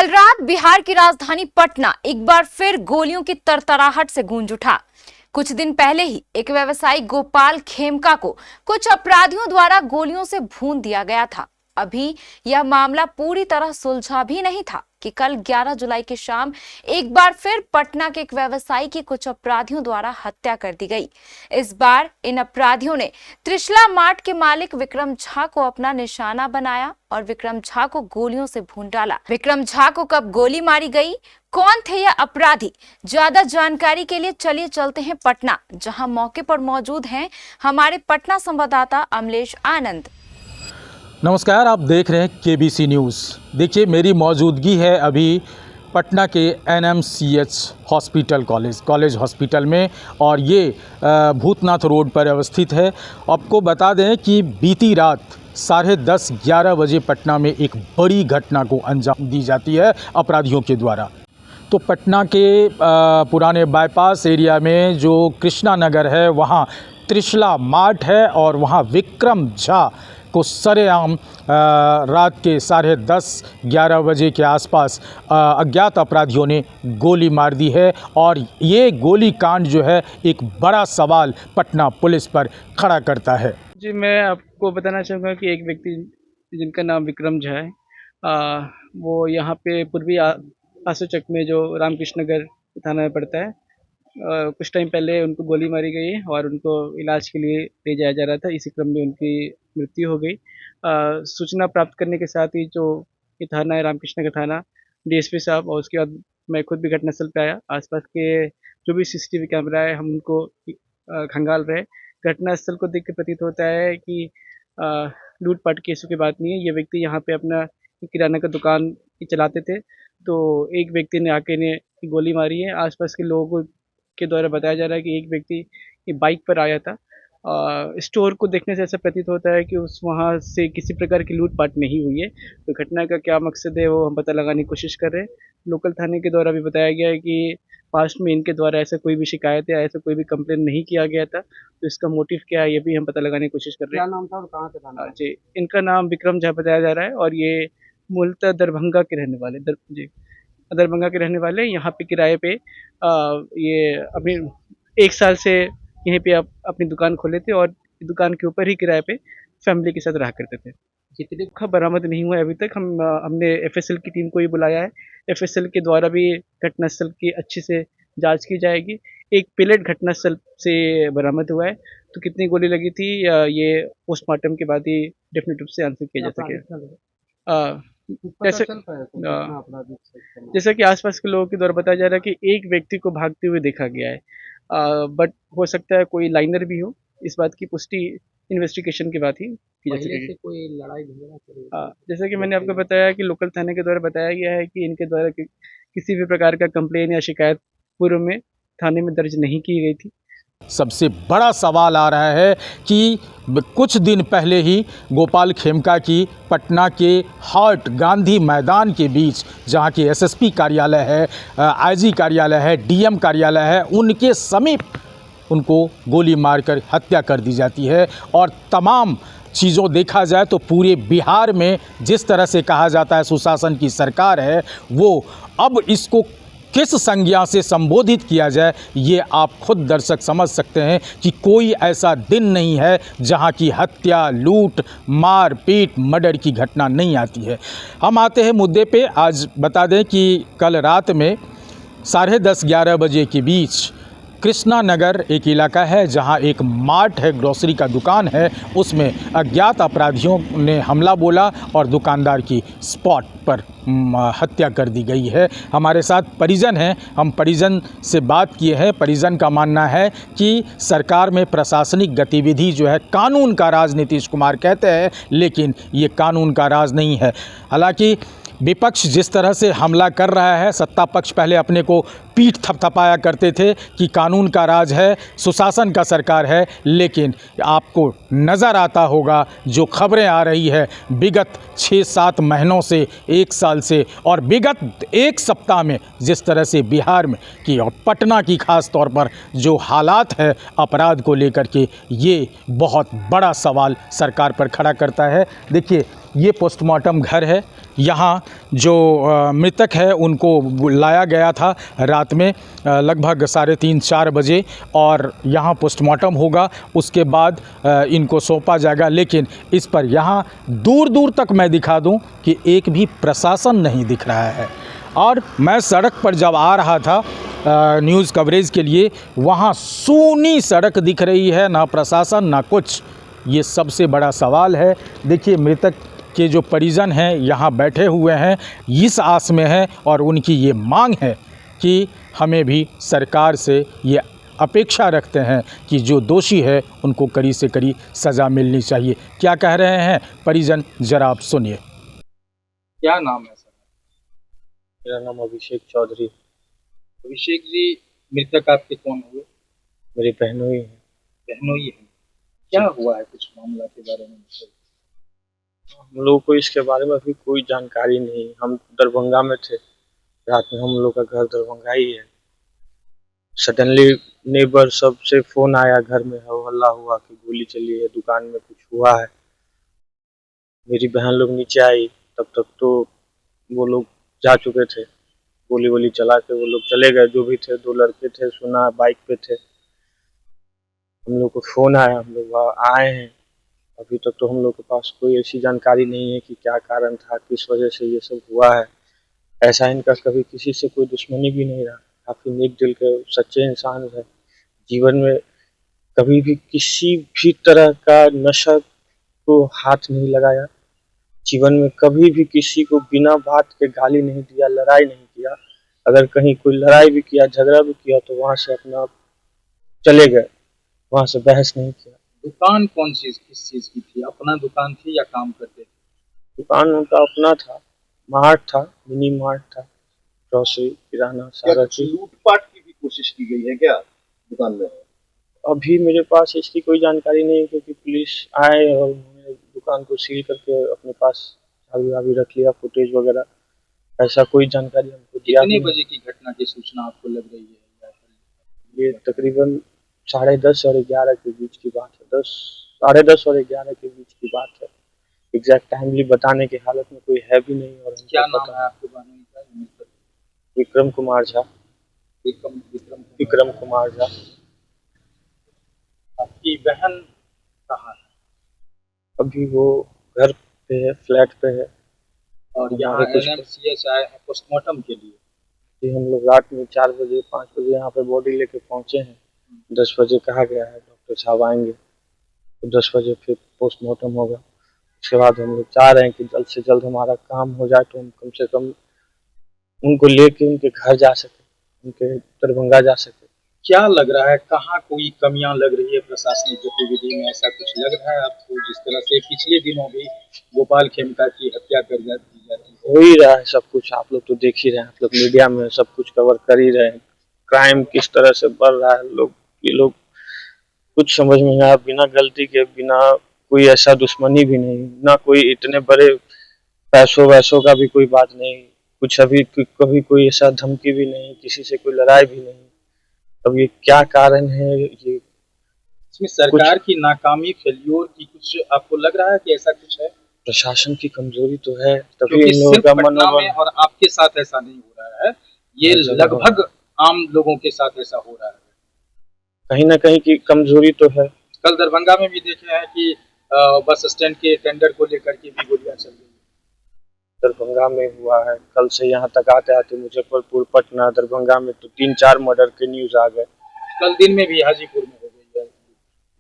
कल रात बिहार की राजधानी पटना एक बार फिर गोलियों की तरतराहट से गूंज उठा। कुछ दिन पहले ही एक व्यवसायी गोपाल खेमका को कुछ अपराधियों द्वारा गोलियों से भून दिया गया था। अभी यह मामला पूरी तरह सुलझा भी नहीं था कि कल 11 जुलाई की शाम एक बार फिर पटना के एक व्यवसायी की कुछ अपराधियों द्वारा हत्या कर दी गई। इस बार इन अपराधियों ने त्रिशला मार्ट के मालिक विक्रम झा को अपना निशाना बनाया और विक्रम झा को गोलियों से भून डाला। विक्रम झा को कब गोली मारी गई, कौन थे यह अपराधी, ज्यादा जानकारी के लिए चलिए चलते हैं पटना, जहां मौके पर मौजूद हैं हमारे पटना संवाददाता अमलेश आनंद। नमस्कार, आप देख रहे हैं केबीसी न्यूज़। देखिए, मेरी मौजूदगी है अभी पटना के NMCH हॉस्पिटल कॉलेज हॉस्पिटल में, और ये भूतनाथ रोड पर अवस्थित है। आपको बता दें कि बीती रात 10:30-11 बजे पटना में एक बड़ी घटना को अंजाम दी जाती है अपराधियों के द्वारा। तो पटना के पुराने बाईपास एरिया में जो कृष्णा नगर है, वहाँ त्रिशला मार्ट है और वहाँ विक्रम झा को सरेआम रात के 10:30-11 बजे के आसपास अज्ञात अपराधियों ने गोली मार दी है। और ये गोली कांड जो है एक बड़ा सवाल पटना पुलिस पर खड़ा करता है। जी, मैं आपको बताना चाहूँगा कि एक व्यक्ति जिनका नाम विक्रम झा है, वो यहाँ पे पूर्वी आसूचक में जो रामकृष्ण नगर थाना में पड़ता है, कुछ टाइम पहले उनको गोली मारी गई है और उनको इलाज के लिए ले जाया जा रहा था। इसी क्रम में उनकी मृत्यु हो गई। सूचना प्राप्त करने के साथ ही जो ये थाना है, रामकृष्ण नगर थाना, DSP साहब, और उसके बाद मैं खुद भी घटनास्थल पे आया। आसपास के जो भी CCTV कैमरा है, हम उनको खंगाल रहे। घटनास्थल को देख के प्रतीत होता है कि लूटपाट केसों की बात नहीं है। ये व्यक्ति यहाँ पे अपना किराना का दुकान चलाते थे, तो एक व्यक्ति ने आके इन्हें गोली मारी है। आसपास के लोगों के द्वारा बताया जा रहा है कि एक व्यक्ति बाइक पर आया था। स्टोर को देखने से ऐसा प्रतीत होता है कि उस वहाँ से किसी प्रकार की लूटपाट नहीं हुई है। तो घटना का क्या मकसद है वो हम पता लगाने की कोशिश कर रहे हैं। लोकल थाने के द्वारा भी बताया गया है कि पास्ट में इनके द्वारा ऐसा कोई भी शिकायत या ऐसा कोई भी कंप्लेन नहीं किया गया था। तो इसका मोटिव क्या है ये भी हम पता लगाने की कोशिश कर रहे हैं। क्या नाम था और कहाँ से था? जी, इनका नाम विक्रम झा बताया जा रहा है और ये मूलतः दरभंगा के रहने वाले दरभंगा के रहने वाले यहाँ पे किराए पे ये अभी 1 साल से यहीं पे अपनी दुकान खोले थे और दुकान के ऊपर ही किराए पे फैमिली के साथ रहा करते थे। जितने का बरामद नहीं हुआ है अभी तक। हमने FSL की टीम को ही बुलाया है। FSL के द्वारा भी घटनास्थल की अच्छे से जांच की जाएगी। एक पेलेट घटनास्थल से बरामद हुआ है, तो कितनी गोली लगी थी ये पोस्टमार्टम के बाद ही डेफिनेट रूप से आंसर किया जा सके। जैसा कि आसपास के लोगों के द्वारा बताया जा रहा है कि एक व्यक्ति को भागते हुए देखा गया है, बट हो सकता है कोई लाइनर भी हो। इस बात की पुष्टि इन्वेस्टिगेशन के बाद ही की जा सकेगी। कोई लड़ाई झगड़ा? जैसा कि मैंने आपको बताया कि लोकल थाने के द्वारा बताया गया है कि इनके द्वारा किसी भी प्रकार का कंप्लेन या शिकायत पूर्व में थाने में दर्ज नहीं की गई थी। सबसे बड़ा सवाल आ रहा है कि कुछ दिन पहले ही गोपाल खेमका की पटना के हाट गांधी मैदान के बीच, जहां की SSP कार्यालय है, IG कार्यालय है, DM कार्यालय है, उनके समीप उनको गोली मारकर हत्या कर दी जाती है। और तमाम चीज़ों देखा जाए तो पूरे बिहार में जिस तरह से कहा जाता है सुशासन की सरकार है, वो अब इसको किस संज्ञा से संबोधित किया जाए ये आप खुद दर्शक समझ सकते हैं कि कोई ऐसा दिन नहीं है जहां की हत्या, लूट, मार पीट, मर्डर की घटना नहीं आती है। हम आते हैं मुद्दे पे। आज बता दें कि कल रात में 10:30-11 बजे के बीच कृष्णा नगर एक इलाका है जहां एक मार्ट है, ग्रोसरी का दुकान है, उसमें अज्ञात अपराधियों ने हमला बोला और दुकानदार की स्पॉट पर हत्या कर दी गई है। हमारे साथ परिजन हैं, हम परिजन से बात किए हैं। परिजन का मानना है कि सरकार में प्रशासनिक गतिविधि जो है कानून का राज नीतीश कुमार कहते हैं, लेकिन ये कानून का राज नहीं है। हालांकि विपक्ष जिस तरह से हमला कर रहा है, सत्ता पक्ष पहले अपने को पीठ थपथपाया करते थे कि कानून का राज है, सुशासन का सरकार है, लेकिन आपको नज़र आता होगा जो खबरें आ रही है विगत 6-7 महीनों से, 1 साल से, और विगत 1 सप्ताह में जिस तरह से बिहार में की और पटना की खास तौर पर जो हालात है अपराध को लेकर के, ये बहुत बड़ा सवाल सरकार पर खड़ा करता है। देखिए, ये पोस्टमार्टम घर है यहाँ जो मृतक है उनको लाया गया था रात में लगभग 3:30-4 बजे और यहाँ पोस्टमार्टम होगा। उसके बाद इनको सौंपा जाएगा। लेकिन इस पर यहाँ दूर दूर तक मैं दिखा दूं कि एक भी प्रशासन नहीं दिख रहा है। और मैं सड़क पर जब आ रहा था न्यूज़ कवरेज के लिए, वहाँ सूनी सड़क दिख रही है, ना प्रशासन ना कुछ। ये सबसे बड़ा सवाल है। देखिए, मृतक के जो परिजन हैं यहाँ बैठे हुए हैं, इस आस में हैं और उनकी ये मांग है कि हमें भी सरकार से ये अपेक्षा रखते हैं कि जो दोषी है उनको कड़ी से कड़ी सज़ा मिलनी चाहिए। क्या कह रहे हैं परिजन, ज़रा आप सुनिए। क्या नाम है सर? मेरा नाम अभिषेक चौधरी। अभिषेक जी, मृतक आपके कौन हुए? मेरी बहनोई है। बहनोई है। क्या हुआ है, कुछ मामला के बारे में? हम लोग को इसके बारे में अभी कोई जानकारी नहीं। हम दरभंगा में थे, रात में हम लोग का घर दरभंगा ही है। सडनली नेबर सब से फ़ोन आया, घर में हल्ला हुआ कि गोली चली है, दुकान में कुछ हुआ है। मेरी बहन लोग नीचे आई, तब तक तो वो लोग जा चुके थे। गोली वोली चला के वो लोग चले गए। जो भी थे, 2 लड़के थे, सुना बाइक पे थे। हम लोग को फ़ोन आया, हम लोग आए हैं। अभी तक तो हम लोग के पास कोई ऐसी जानकारी नहीं है कि क्या कारण था, किस वजह से ये सब हुआ है। ऐसा इनका कभी किसी से कोई दुश्मनी भी नहीं रहा। काफ़ी नेक दिल के सच्चे इंसान है। जीवन में कभी भी किसी भी तरह का नशा को हाथ नहीं लगाया। जीवन में कभी भी किसी को बिना बात के गाली नहीं दिया, लड़ाई नहीं किया। अगर कहीं कोई लड़ाई भी किया, झगड़ा भी किया, तो वहाँ से अपना चले गए, वहाँ से बहस नहीं किया। दुकान कौन सी, किस चीज़ की थी? अपना दुकान थी या काम करते थे? दुकान उनका अपना था, मार्ट था, मिनी मार्ट था, ग्रोसरी, किराना, सारा चीज। लूटपाट की भी कोशिश की गई है क्या दुकान में? अभी मेरे पास इसकी कोई जानकारी नहीं है, क्योंकि पुलिस आए और उन्होंने दुकान को सील करके अपने पास चाबी वाबी रख लिया, फुटेज वगैरह। ऐसा कोई जानकारी हमको दिया कितने नहीं। बजे की घटना की सूचना आपको लग रही है? ये तकरीबन 10:30 और 11 के बीच की बात है। 10:30 और 11 के बीच की बात है। एग्जैक्ट टाइमली बताने की हालत में कोई है भी नहीं। और क्या नाम है आपके बहनोई का? विक्रम कुमार झा। विक्रम कुमार झा। आपकी बहन कहाँ है? अभी वो घर पे है, फ्लैट पे है। और यहाँ NMCH आए हैं पोस्टमार्टम के लिए? कि हम लोग रात में 4 बजे 5 बजे यहाँ पे बॉडी लेके पहुँचे हैं। 10 बजे कहा गया है डॉक्टर साहब आएंगे, तो 10 बजे फिर पोस्टमार्टम होगा। उसके बाद हम लोग चाह रहे हैं कि जल्द से जल्द हमारा काम हो जाए, तो हम कम से कम उनको लेके उनके घर जा सके, उनके दरभंगा जा सके। क्या लग रहा है, कहाँ कोई कमियां लग रही है प्रशासनिक गतिविधि में? ऐसा कुछ लग रहा है आपको? जिस तरह से पिछले दिनों भी गोपाल खेमका की हत्या कर दी जाती है, हो ही रहा है सब कुछ। आप लोग तो देख ही रहे हैं, आप लोग मीडिया में सब कुछ कवर कर ही रहे हैं। क्राइम किस तरह से बढ़ रहा है। ये लोग कुछ समझ में नहीं आया। बिना गलती के, बिना कोई ऐसा दुश्मनी भी नहीं, ना कोई इतने बड़े पैसों वैसों का भी कोई बात नहीं, कुछ अभी कभी कोई ऐसा धमकी भी नहीं, किसी से कोई लड़ाई भी नहीं। अब ये क्या कारण है? ये इसमें सरकार की नाकामी, फेल्योर की कुछ आपको लग रहा है कि ऐसा कुछ है? प्रशासन की कमजोरी तो है, तभी क्योंकि इन लोगों सिर्फ का पटना मनोबल। में और आपके साथ ऐसा नहीं हो रहा है, ये लगभग आम लोगों के साथ ऐसा हो रहा है। कहीं ना कहीं की कमजोरी तो है। कल दरभंगा में भी देखे हैं कि बस स्टैंड के टेंडर को लेकर के भी गोलियां चल गई। दरभंगा में हुआ है, कल से यहाँ तक आते आते मुजफ्फरपुर, पटना, दरभंगा में तो 3-4 मर्डर के न्यूज आ गए। कल दिन में भी हाजीपुर में हो गई है।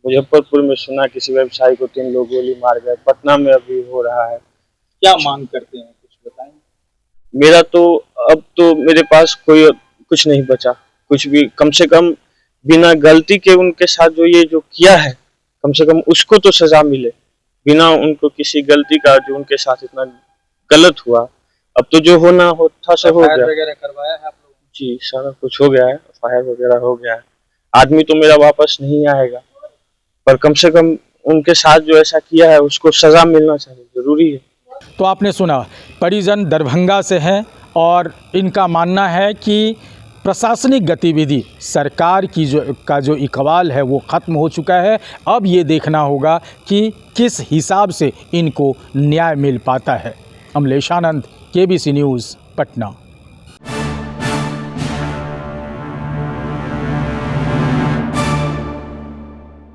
मुजफ्फरपुर में सुना किसी व्यवसायी को 3 लोग गोली मार गए। पटना में अभी हो रहा है। क्या मांग करते हैं, कुछ बताएं? मेरा तो अब तो मेरे पास कोई कुछ नहीं बचा, कुछ भी। कम से कम बिना गलती के उनके साथ जो किया है, कम से कम उसको तो सजा मिले। बिना उनको किसी गलती का जो उनके साथ इतना गलत हुआ। अब तो जो होना हो था सब हो गया। वगैरह करवाया है आप लोगों ने? जी, सारा कुछ हो गया है, फायर वगैरह हो गया है। आदमी तो मेरा वापस नहीं आएगा, पर कम से कम उनके साथ जो ऐसा किया है उसको सजा मिलना चाहिए, जरूरी है। तो आपने सुना, परिजन दरभंगा से हैं और इनका मानना है कि प्रशासनिक गतिविधि, सरकार की जो इकबाल है वो ख़त्म हो चुका है। अब ये देखना होगा कि किस हिसाब से इनको न्याय मिल पाता है। अमलेश आनंद, KBC न्यूज़, पटना।